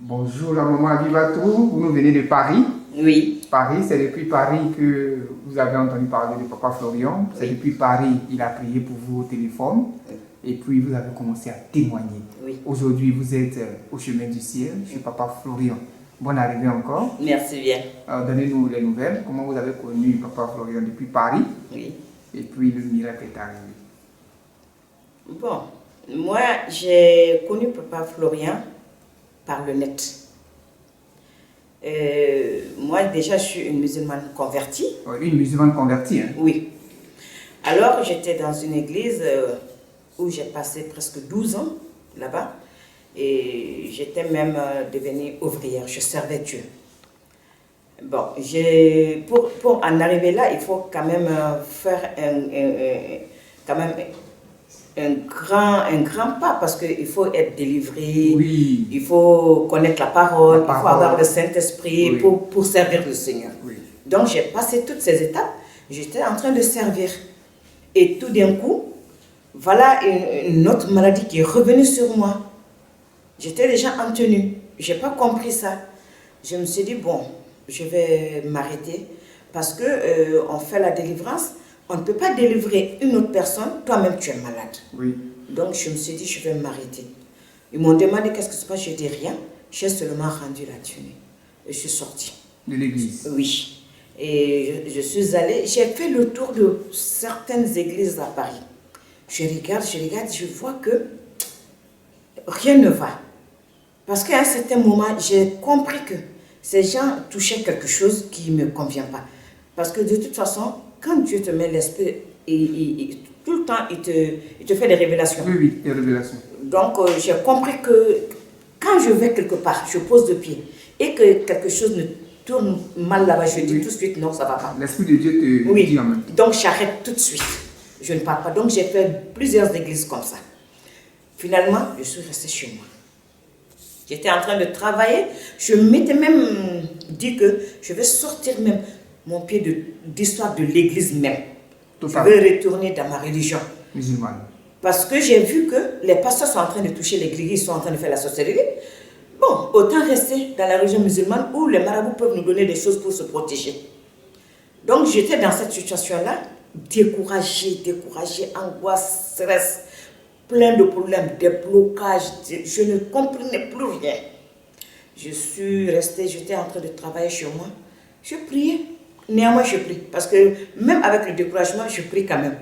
Bonjour la maman Avivatou, vous nous venez de Paris. Oui. Paris, c'est depuis Paris que vous avez entendu parler de Papa Florian. C'est depuis Paris, il a prié pour vous au téléphone. Et puis vous avez commencé à témoigner. Oui. Aujourd'hui, vous êtes au chemin du ciel chez Papa Florian. Bonne arrivée encore. Merci bien. Donnez-nous les nouvelles. Comment vous avez connu Papa Florian depuis Paris? Oui. Et puis le miracle est arrivé. Bon, moi j'ai connu Papa Florian par le net. Moi déjà je suis une musulmane convertie. Une musulmane convertie, hein? Oui. Alors j'étais dans une église où j'ai passé presque 12 ans là-bas. Et j'étais même devenue ouvrière, je servais Dieu. Bon, pour en arriver là, il faut quand même faire un grand pas parce qu'il faut être délivré, oui. Il faut connaître la parole, il faut avoir le Saint-Esprit, oui, pour servir le Seigneur. Oui. Donc j'ai passé toutes ces étapes, j'étais en train de servir. Et tout d'un coup, voilà une autre maladie qui est revenue sur moi. J'étais déjà en tenue, je n'ai pas compris ça. Je me suis dit, bon, je vais m'arrêter parce qu'on fait la délivrance, on ne peut pas délivrer une autre personne, toi-même tu es malade. Oui. Donc je me suis dit, je vais m'arrêter. Ils m'ont demandé qu'est-ce que se passe, je dis rien, j'ai seulement rendu la tenue. Et je suis sortie. De l'église? Oui. Et je suis allée, j'ai fait le tour de certaines églises à Paris. Je regarde, je vois que rien ne va. Parce qu'à un certain moment, j'ai compris que ces gens touchaient quelque chose qui ne me convient pas. Parce que de toute façon, quand Dieu te met l'esprit, tout le temps, il te fait des révélations. Oui, oui, des révélations. Donc, j'ai compris que quand je vais quelque part, je pose le pied, et que quelque chose ne tourne mal là-bas, je dis tout de suite, non, ça ne va pas. L'Esprit de Dieu te dit en même temps. Donc, j'arrête tout de suite. Je ne parle pas. Donc, j'ai fait plusieurs églises comme ça. Finalement, je suis restée chez moi. J'étais en train de travailler. Je m'étais même dit que je vais sortir même mon pied d'histoire de l'église même. Total. Je vais retourner dans ma religion. Musulmane. Parce que j'ai vu que les pasteurs sont en train de toucher l'église, ils sont en train de faire la sorcellerie. Bon, autant rester dans la religion musulmane où les marabouts peuvent nous donner des choses pour se protéger. Donc j'étais dans cette situation-là, découragée, angoisse, stress, plein de problèmes, des blocages, je ne comprenais plus rien. Je suis restée, j'étais en train de travailler chez moi, je priais. Néanmoins, je prie, parce que même avec le découragement, je prie quand même.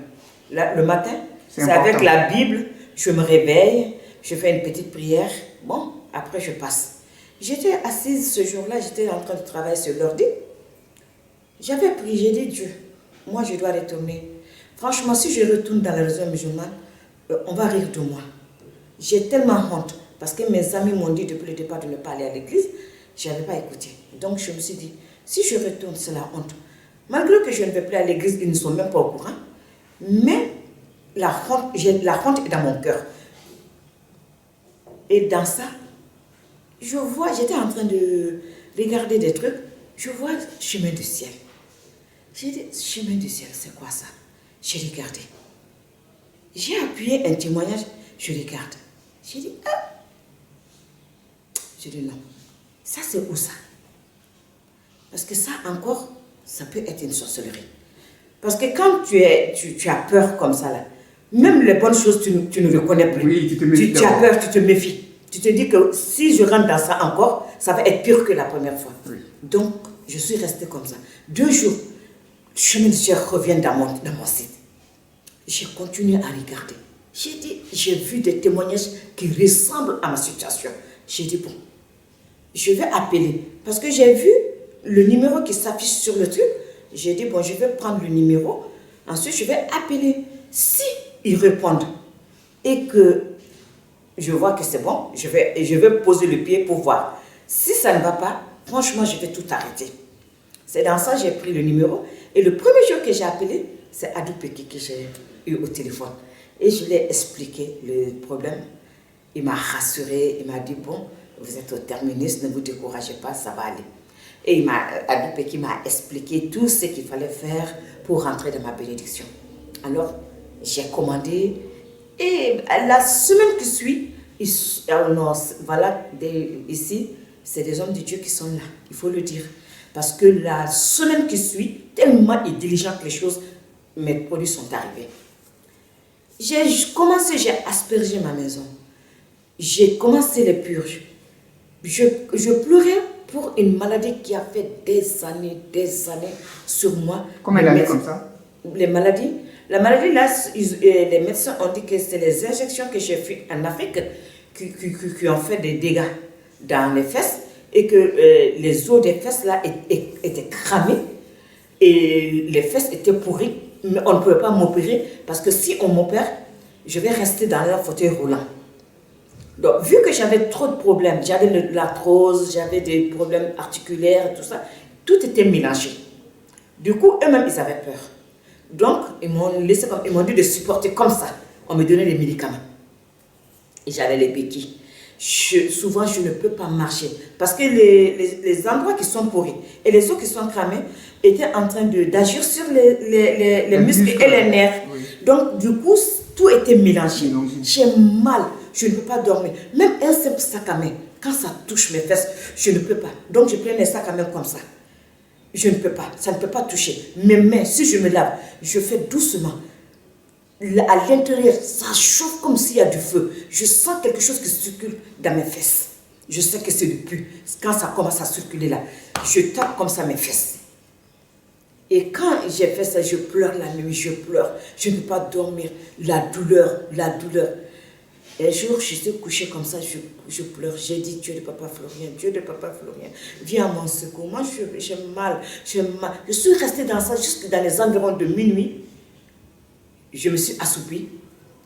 Là, le matin, c'est avec la Bible, je me réveille, je fais une petite prière, bon, après je passe. J'étais assise ce jour-là, j'étais en train de travailler sur l'ordi. J'avais prié, j'ai dit Dieu, moi je dois retourner. Franchement, si je retourne dans la religion musulmane, on va rire de moi. J'ai tellement honte, parce que mes amis m'ont dit depuis le départ de ne pas aller à l'église, je n'avais pas écouté. Donc je me suis dit, si je retourne, c'est la honte. Malgré que je ne vais plus à l'église, ils ne sont même pas au courant, mais la honte est dans mon cœur. Et dans ça, je vois, j'étais en train de regarder des trucs, je vois chemin du ciel. J'ai dit, chemin du ciel, c'est quoi ça? J'ai regardé. J'ai appuyé un témoignage, je regarde. J'ai dit, ah! J'ai dit non. Ça, c'est où ça? Parce que ça, encore, ça peut être une sorcellerie. Parce que quand tu as peur comme ça, là, même les bonnes choses, tu ne reconnais plus. Oui, tu te méfies. Tu as peur, tu te méfies. Tu te dis que si je rentre dans ça encore, ça va être pire que la première fois. Oui. Donc, je suis restée comme ça. 2 jours, le chemin du ciel revient dans mon site. J'ai continué à regarder. J'ai vu des témoignages qui ressemblent à ma situation. J'ai dit, bon, je vais appeler. Parce que j'ai vu le numéro qui s'affiche sur le truc. J'ai dit, bon, je vais prendre le numéro. Ensuite, je vais appeler. Si ils répondent et que je vois que c'est bon, je vais poser le pied pour voir. Si ça ne va pas, franchement, je vais tout arrêter. C'est dans ça que j'ai pris le numéro. Et le premier jour que j'ai appelé, c'est Adou Peki que j'ai eu au téléphone. Et je lui ai expliqué le problème. Il m'a rassuré, il m'a dit, bon, vous êtes au terminus, ne vous découragez pas, ça va aller. Et Adou Peki m'a expliqué tout ce qu'il fallait faire pour rentrer dans ma bénédiction. Alors, j'ai commandé et la semaine qui suit, voilà, ici, c'est des hommes de Dieu qui sont là, il faut le dire. Parce que la semaine qui suit, tellement est diligente les choses, mes produits sont arrivés. J'ai aspergé ma maison. J'ai commencé les purges. Je pleurais pour une maladie qui a fait des années sur moi. Combien d'années comme ça? La maladie là, les médecins ont dit que c'est les injections que j'ai fait en Afrique qui ont fait des dégâts dans les fesses et que les os des fesses là étaient cramés et les fesses étaient pourries. Mais on ne pouvait pas m'opérer parce que si on m'opère, je vais rester dans un fauteuil roulant. Donc, vu que j'avais trop de problèmes, j'avais de l'arthrose, j'avais des problèmes articulaires, tout ça, tout était mélangé. Du coup, eux-mêmes, ils avaient peur. Donc, ils m'ont dit de supporter comme ça. On me donnait des médicaments. Et j'avais les béquilles. Souvent, je ne peux pas marcher parce que les endroits qui sont pourris et les os qui sont cramés étaient en train d'agir sur les muscles et les nerfs. Oui. Donc, du coup, tout était mélangé. J'ai mal, je ne peux pas dormir. Même un simple sac à main, quand ça touche mes fesses, je ne peux pas. Donc, je prends les sacs à main comme ça. Je ne peux pas, ça ne peut pas toucher. Mes mains, si je me lave, je fais doucement. À l'intérieur, ça chauffe comme s'il y a du feu. Je sens quelque chose qui circule dans mes fesses. Je sais que c'est du pu. Quand ça commence à circuler là, je tape comme ça mes fesses. Et quand j'ai fait ça, je pleure la nuit, je pleure. Je ne peux pas dormir. La douleur. Un jour, je suis couchée comme ça, je pleure. J'ai dit, Dieu de Papa Florien, viens à mon secours. Moi, j'ai mal. Je suis restée dans ça jusque dans les environs de minuit. Je me suis assoupie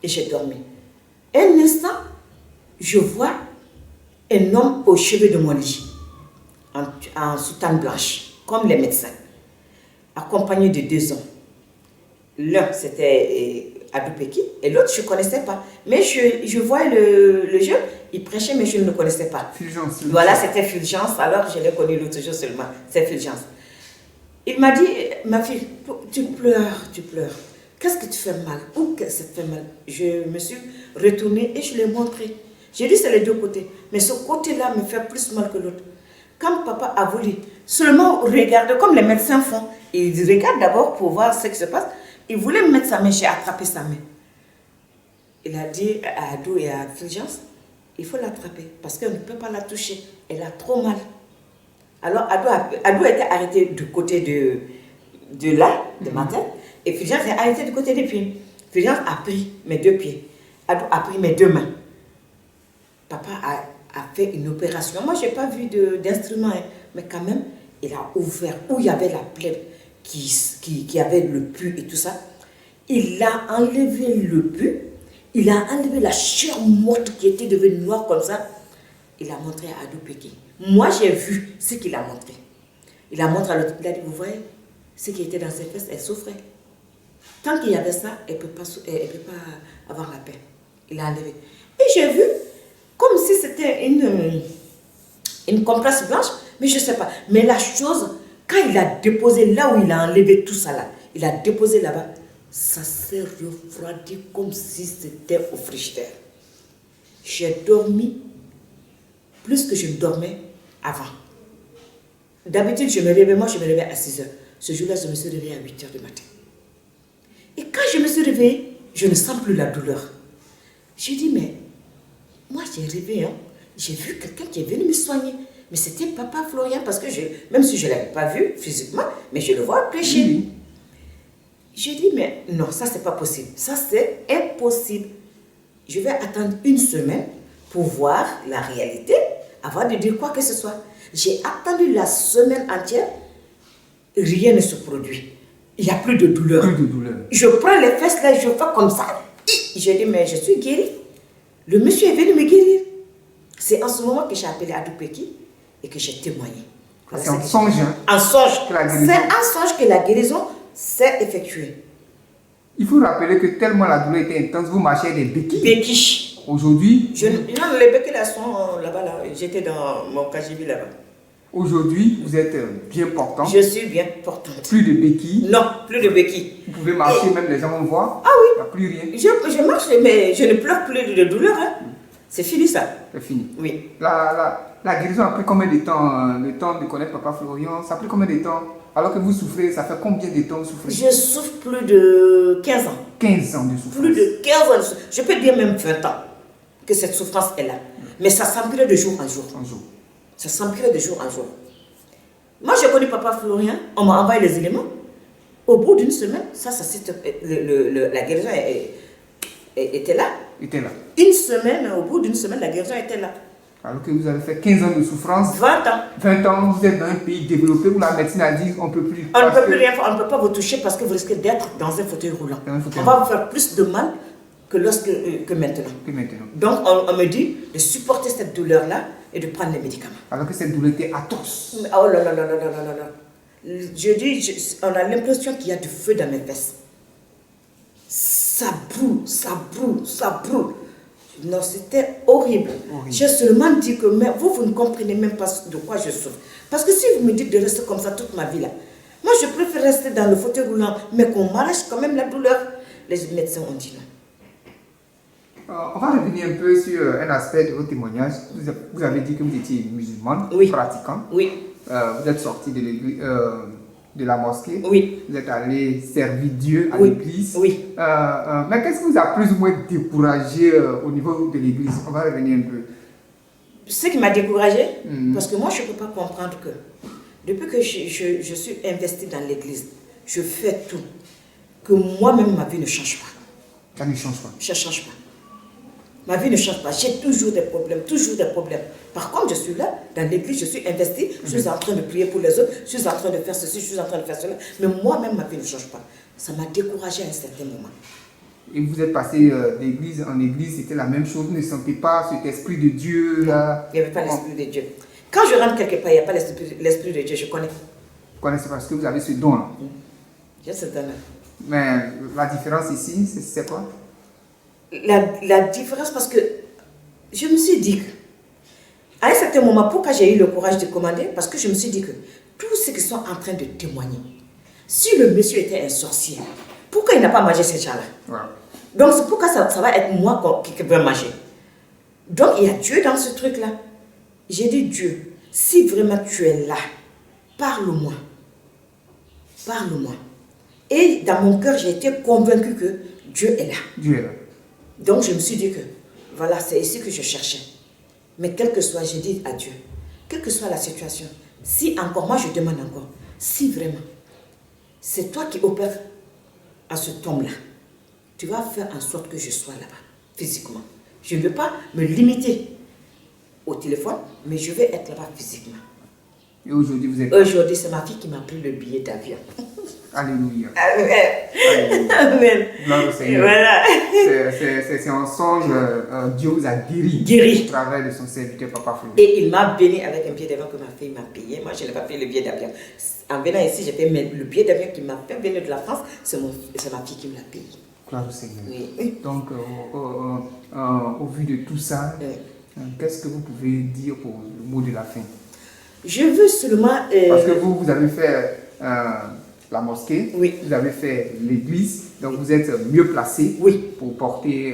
et j'ai dormi. Un instant, je vois un homme au chevet de mon lit, en soutane blanche, comme les médecins, accompagné de 2 hommes. L'un, c'était Adoupeki, et l'autre, je ne connaissais pas. Mais je vois le jeune, il prêchait, mais je ne le connaissais pas. Fulgence. Voilà, c'était Fulgence, alors je l'ai connu l'autre jour seulement. C'est Fulgence. Il m'a dit, ma fille, tu pleures. Qu'est-ce que tu fais mal? Où que ça te fait mal? Je me suis retournée et je l'ai montré. J'ai dit c'est les 2 côtés. Mais ce côté-là me fait plus mal que l'autre. Quand papa a voulu seulement regarder comme les médecins font, ils regardent d'abord pour voir ce qui se passe. Il voulait me mettre sa main, j'ai attrapé sa main. Il a dit à Adou et à Fulgence, il faut l'attraper parce qu'on ne peut pas la toucher. Elle a trop mal. Alors Adou était arrêté du côté de ma tête. Et Fulgence est arrêtée du côté des pieds. Fulgence a pris mes 2 pieds. Adou a pris mes 2 mains. Papa a fait une opération. Moi, je n'ai pas vu d'instrument, mais quand même, il a ouvert où il y avait la plaie qui avait le pu et tout ça. Il a enlevé le pu. Il a enlevé la chair morte qui était devenue noire comme ça. Il a montré à Adoupeki. Moi, j'ai vu ce qu'il a montré. Il a montré à l'autre. Il a dit, vous voyez, ce qui était dans ses fesses, elle souffrait. Tant qu'il y avait ça, elle ne peut pas avoir la paix. Il a enlevé. Et j'ai vu, comme si c'était une compresse blanche, mais je ne sais pas. Mais la chose, quand il a déposé là où il a enlevé tout ça là, il a déposé là-bas, ça s'est refroidi comme si c'était au frigidaire. J'ai dormi plus que je dormais avant. D'habitude, je me réveillais à 6 heures. Ce jour-là, je me suis réveillée à 8 heures du matin. Et quand je me suis réveillée, je ne sens plus la douleur. J'ai dit, mais moi j'ai rêvé, j'ai vu quelqu'un qui est venu me soigner. Mais c'était Papa Florian, parce que même si je ne l'avais pas vu physiquement, mais je le vois prêcher. Oui. J'ai dit, mais non, ça c'est pas possible. Ça c'est impossible. Je vais attendre 1 semaine pour voir la réalité, avant de dire quoi que ce soit. J'ai attendu la semaine entière, rien ne se produit. Il n'y a plus de douleur. Je prends les fesses là, je fais comme ça. J'ai dit, mais je suis guérie. Le monsieur est venu me guérir. C'est en ce moment que j'ai appelé Adoupeki et que j'ai témoigné. Voilà, c'est en songe. En songe. C'est en songe que la guérison s'est effectuée. Il faut rappeler que tellement la douleur était intense, vous marchez avec des béquilles. Béquilles. Aujourd'hui. Non, les béquilles là sont là-bas. Là. J'étais dans mon KGB là-bas. Aujourd'hui, vous êtes bien portant. Je suis bien portante. Plus de béquilles. Non, plus de béquilles. Vous pouvez marcher, même les gens vont voir. Ah oui. Il n'y a plus rien. Je marche, mais je ne pleure plus de douleur. C'est fini ça. C'est fini. Oui. La guérison a pris combien de temps, le temps de connaître Papa Florian? Ça a pris combien de temps? Alors que vous souffrez, ça fait combien de temps vous souffrez? Je souffre plus de 15 ans. 15 ans de souffrance. Plus de 15 ans de souffrance. Je peux dire même 20 ans que cette souffrance est là. Mais ça s'empirait de jour en jour. Ça s'empirait de jour en jour. Moi, j'ai connu Papa Florian, on m'a envoyé les éléments. Au bout d'une semaine, la guérison était là. Une semaine, au bout d'une semaine, la guérison était là. Alors que vous avez fait 15 ans de souffrance. 20 ans. 20 ans, vous êtes dans un pays développé où la médecine a dit on ne peut plus. On ne peut plus rien faire, on ne peut pas vous toucher parce que vous risquez d'être dans un fauteuil roulant. On va vous faire plus de mal que maintenant. Donc, on me dit de supporter cette douleur-là et de prendre les médicaments. Alors que cette douleur était atroce. Oh là là là là là là là. Je dis, on a l'impression qu'il y a du feu dans mes fesses. Ça brûle, ça brûle, ça brûle. Non, c'était horrible. J'ai seulement dit que mais vous ne comprenez même pas de quoi je souffre. Parce que si vous me dites de rester comme ça toute ma vie là, moi je préfère rester dans le fauteuil roulant, mais qu'on m'arrache quand même la douleur. Les médecins ont dit non. On va revenir un peu sur un aspect de votre témoignage. Vous avez dit que vous étiez musulmane, pratiquant. Oui. Vous êtes sorti de l'église. De la mosquée, vous êtes allé servir Dieu à l'église. Mais qu'est-ce qui vous a plus ou moins découragé au niveau de l'église? On va revenir un peu. Ce qui m'a découragé, parce que moi je ne peux pas comprendre que depuis que je suis investie dans l'église, je fais tout, que moi-même ma vie ne change pas. Ça ne change pas? Ça ne change pas. Ma vie ne change pas. J'ai toujours des problèmes, toujours des problèmes. Par contre, je suis là, dans l'église, je suis investie, je suis en train de prier pour les autres, je suis en train de faire ceci, je suis en train de faire cela. Mais moi-même, ma vie ne change pas. Ça m'a découragé à un certain moment. Et vous êtes passé d'église en église, c'était la même chose, vous ne sentez pas cet esprit de Dieu là? Il n'y avait pas l'esprit de Dieu. Quand je rentre quelque part, il n'y a pas l'esprit de Dieu, je connais. Vous connaissez parce que vous avez ce don là? J'ai ce don là. Mais la différence ici, c'est quoi? La différence, parce que je me suis dit que, à un certain moment, pourquoi j'ai eu le courage de commander? Parce que je me suis dit que tous ceux qui sont en train de témoigner, si le monsieur était un sorcier, pourquoi il n'a pas mangé ces gens-là? Donc c'est pourquoi ça va être moi qui vais manger. Donc il y a Dieu dans ce truc-là. J'ai dit, Dieu, si vraiment tu es là, parle-moi. Parle-moi. Et dans mon cœur, j'ai été convaincue que Dieu est là. Dieu est là. Donc je me suis dit que, voilà, c'est ici que je cherchais. Mais quel que soit, j'ai dit à Dieu, quelle que soit la situation, si encore, moi je demande encore, si vraiment, c'est toi qui opères à ce tombe-là, tu vas faire en sorte que je sois là-bas, physiquement. Je ne veux pas me limiter au téléphone, mais je vais être là-bas physiquement. Et aujourd'hui, vous êtes... Aujourd'hui, c'est ma fille qui m'a pris le billet d'avion. Alléluia. Amen. Amen. Gloire au Seigneur. Voilà. C'est un songe, Dieu vous a guéri. Au travers de son serviteur, Papa Florian. Et il m'a béni avec un billet d'avion que ma fille m'a payé. Moi, je n'ai pas payé le billet d'avion. En venant ici, j'ai payé le billet d'avion qui m'a fait venir de la France. C'est ma fille qui me l'a payé. Gloire au Seigneur. Oui. Donc, au vu de tout ça, qu'est-ce que vous pouvez dire pour le mot de la fin? Je veux seulement... Parce que vous avez fait la mosquée, vous avez fait l'église, donc vous êtes mieux placé pour porter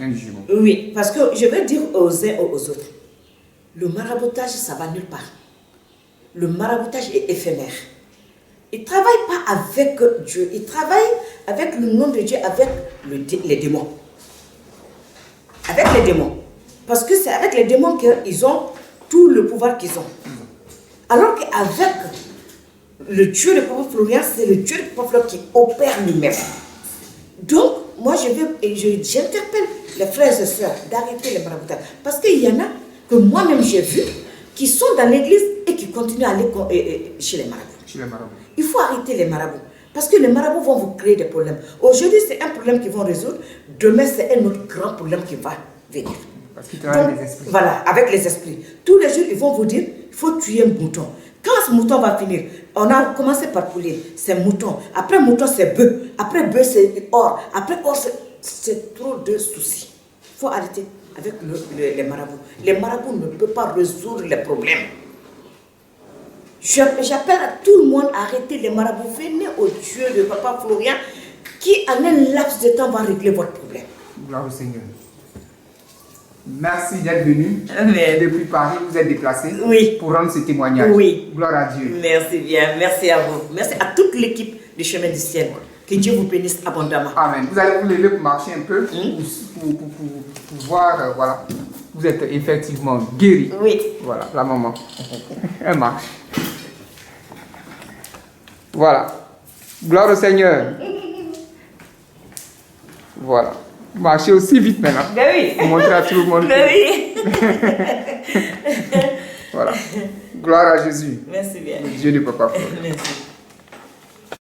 un jugement. Oui, parce que je veux dire aux uns et aux autres, le maraboutage, ça va nulle part. Le maraboutage est éphémère. Il ne travaille pas avec Dieu, il travaille avec le nom de Dieu, avec les démons. Avec les démons. Parce que c'est avec les démons qu'ils ont tout le pouvoir qu'ils ont. Alors qu'avec le Dieu de Papa Florian, c'est le Dieu de Papa Florian qui opère lui-même. Donc, moi, j'interpelle les frères et sœurs d'arrêter les maraboutages. Parce qu'il y en a que moi-même j'ai vu qui sont dans l'église et qui continuent à aller chez les marabouts. Il faut arrêter les marabouts. Parce que les marabouts vont vous créer des problèmes. Aujourd'hui, c'est un problème qu'ils vont résoudre. Demain, c'est un autre grand problème qui va venir. Parce qu'ils travaillent avec les esprits. Voilà, avec les esprits. Tous les jours, ils vont vous dire, il faut tuer un mouton. Quand ce mouton va finir, on a commencé par poulet, c'est mouton. Après mouton, c'est bœuf. Après bœuf, c'est or. Après or, c'est trop de soucis. Il faut arrêter avec les marabouts. Les marabouts ne peuvent pas résoudre les problèmes. J'appelle à tout le monde à arrêter les marabouts. Venez au Dieu de Papa Florian qui, en un laps de temps, va régler votre problème. Gloire au Seigneur. Merci d'être venu. Mais- Depuis Paris, vous êtes déplacé Oui. pour rendre ce témoignage. Oui. Gloire à Dieu. Merci bien. Merci à vous. Merci à toute l'équipe du Chemin du Ciel. Que Dieu vous bénisse abondamment. Amen. Vous allez vous lever pour marcher un peu, pour voir, voilà. Vous êtes effectivement guéri. Oui. Voilà, la maman. Elle marche. Voilà. Gloire au Seigneur. Voilà. Marchez aussi vite maintenant. Ben oui. Pour montrer à tout le monde. Ben oui. Voilà. Gloire à Jésus. Merci bien. Dieu de Papa. Merci.